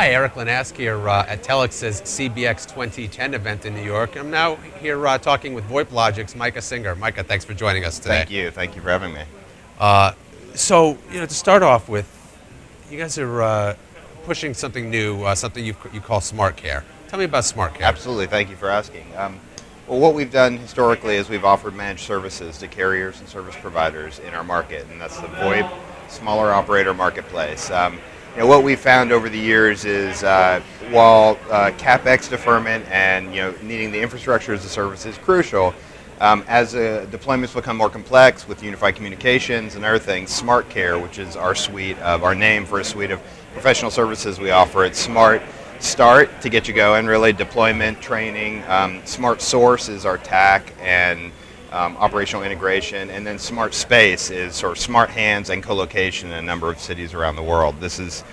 Hi, Erik Linask here at Telex's CBX 2010 event in New York. I'm now here talking with VoIP Logic's Micah Singer. Micah, thanks for joining us today. Thank you. Thank you for having me. So, to start off with, you guys are pushing something new, something you call Smart Care. Tell me about Smart Care. Absolutely. Thank you for asking. Well, what we've done historically is we've offered managed services to carriers and service providers in our market, and that's the VoIP smaller operator marketplace. What we've found over the years is while CapEx deferment and needing the infrastructure as a service is crucial, as deployments become more complex with unified communications and other things, Smart Care, which is our name for a suite of professional services we offer, it's Smart Start to get you going, really deployment, training. Smart Source is our TAC and operational integration, and then Smart Space is sort of smart hands and co-location in a number of cities around the world. This is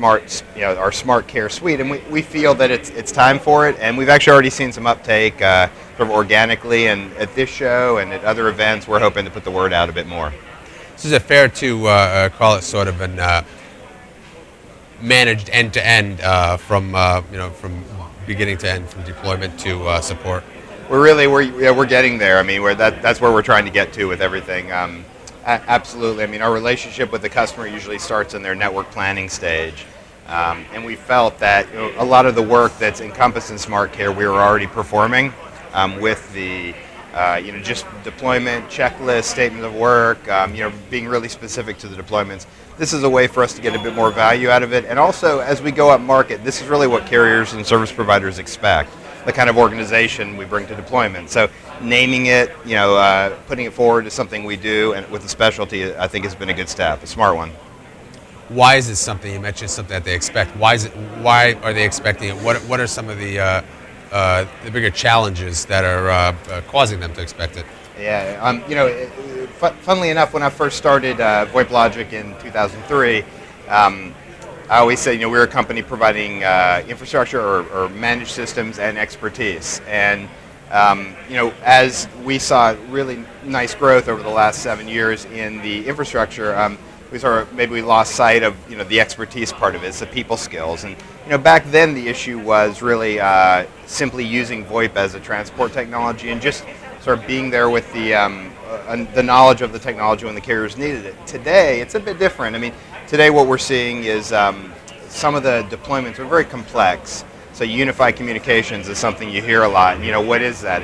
our Smart Care suite, and we feel that it's time for it, and we've actually already seen some uptake sort of organically, and at this show and at other events, we're hoping to put the word out a bit more. So is it fair to call it sort of an managed end-to-end from beginning to end, from deployment to support? We're getting there. I mean, that's where we're trying to get to with everything. Absolutely. I mean, our relationship with the customer usually starts in their network planning stage, and we felt that a lot of the work that's encompassed in Smart Care we were already performing with the just deployment checklist, statement of work, being really specific to the deployments. This is a way for us to get a bit more value out of it, and also as we go up market, this is really what carriers and service providers expect. The kind of organization we bring to deployment. So naming it, putting it forward is something we do, and with a specialty, I think has been a good step, a smart one. Why is this something, you mentioned something that they expect, why are they expecting it? What are some of the bigger challenges that are causing them to expect it? Yeah, funnily enough, when I first started VoIP Logic in 2003, I always say, we're a company providing infrastructure or managed systems and expertise. And, as we saw really nice growth over the last 7 years in the infrastructure, we lost sight of, the expertise part of it, it's the people skills. And, back then the issue was really simply using VoIP as a transport technology and just sort of being there with the knowledge of the technology when the carriers needed it. Today, it's a bit different. I mean, today what we're seeing is some of the deployments are very complex. So unified communications is something you hear a lot. And what is that?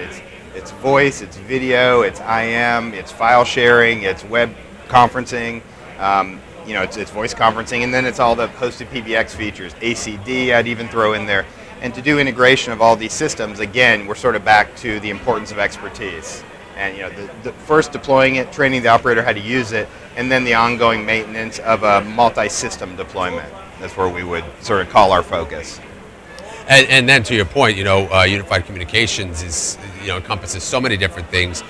It's voice, it's video, it's IM, it's file sharing, it's web conferencing, it's voice conferencing, and then it's all the hosted PBX features, ACD I'd even throw in there. And to do integration of all these systems, again, we're sort of back to the importance of expertise. And the first deploying it, training the operator how to use it, and then the ongoing maintenance of a multi-system deployment. That's where we would sort of call our focus. And then to your point, unified communications is encompasses so many different things,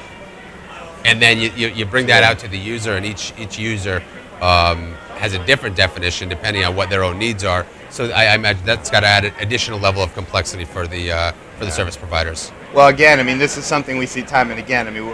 and then you bring that out to the user, and each user has a different definition depending on what their own needs are. So I imagine that's got to add an additional level of complexity for the service providers. Well, again, I mean, this is something we see time and again. I mean,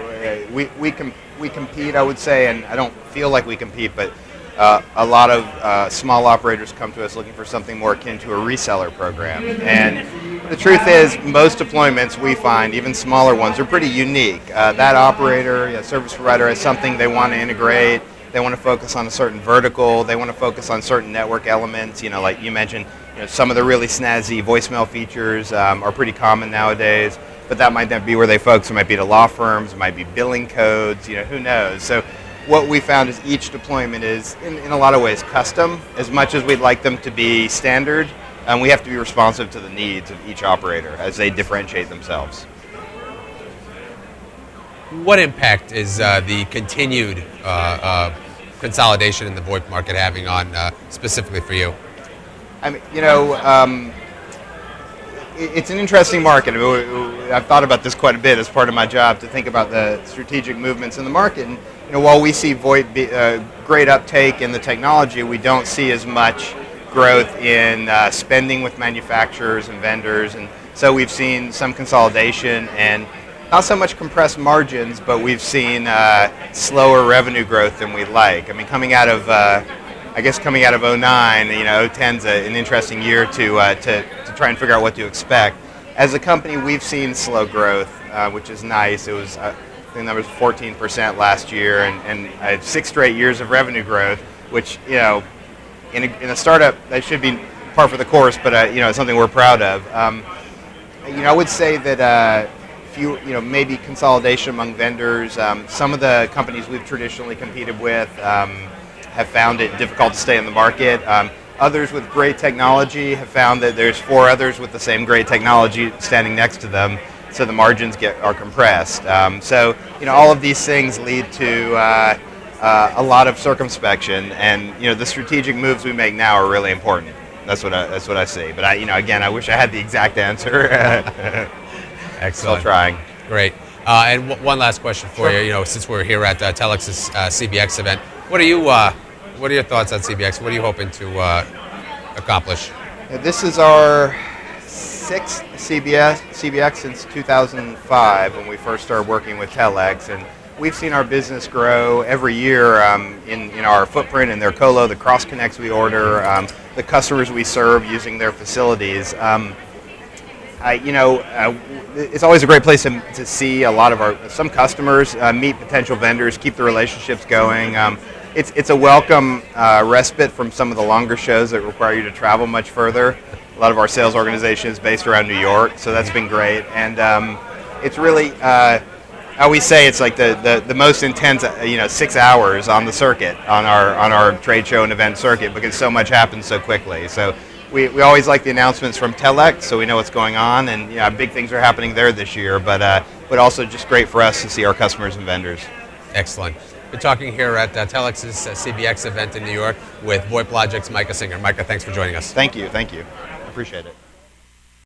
we compete, I would say, and I don't feel like we compete, but a lot of small operators come to us looking for something more akin to a reseller program. And the truth is, most deployments we find, even smaller ones, are pretty unique. That operator, service provider, has something they want to integrate. They want to focus on a certain vertical. They want to focus on certain network elements. Like you mentioned, some of the really snazzy voicemail features are pretty common nowadays. But that might not be where they focus. It might be to law firms. It might be billing codes. Who knows? So what we found is each deployment is, in a lot of ways, custom. As much as we'd like them to be standard, we have to be responsive to the needs of each operator as they differentiate themselves. What impact is the continued consolidation in the VoIP market having on specifically for you? I mean, it's an interesting market. I mean, I've thought about this quite a bit as part of my job to think about the strategic movements in the market. And while we see VoIP great uptake in the technology, we don't see as much growth in spending with manufacturers and vendors. And so we've seen some consolidation and not so much compressed margins, but we've seen slower revenue growth than we'd like. I mean, coming out of I guess coming out of '09, 10's an interesting year to try and figure out what to expect. As a company, we've seen slow growth, which is nice. It was, I think that was 14% last year, and 6 straight years of revenue growth, which, in a startup, that should be par for the course, but it's something we're proud of. I would say that maybe consolidation among vendors. Some of the companies we've traditionally competed with have found it difficult to stay in the market. Others with great technology have found that there's 4 others with the same great technology standing next to them, so the margins are compressed. So all of these things lead to a lot of circumspection, and the strategic moves we make now are really important. That's what I see. But again, I wish I had the exact answer. Excellent. Still trying. Great. And one last question for you. Since we're here at Telex's CBX event, what are your thoughts on CBX? What are you hoping to accomplish? This is our 6th CBX since 2005 when we first started working with Telex, and we've seen our business grow every year in our footprint, in their colo, the cross connects we order, the customers we serve using their facilities. It's always a great place to see a lot of some customers, meet potential vendors, keep the relationships going. It's a welcome respite from some of the longer shows that require you to travel much further. A lot of our sales organization is based around New York, so that's been great. And it's really, I always say it's like the most intense 6 hours on the circuit, on our trade show and event circuit, because so much happens so quickly. So we always like the announcements from Telex, so we know what's going on, and big things are happening there this year, but also just great for us to see our customers and vendors. Excellent. We're talking here at Telex's CBX event in New York with VoIP Logic's Micah Singer. Micah, thanks for joining us. Thank you. I appreciate it.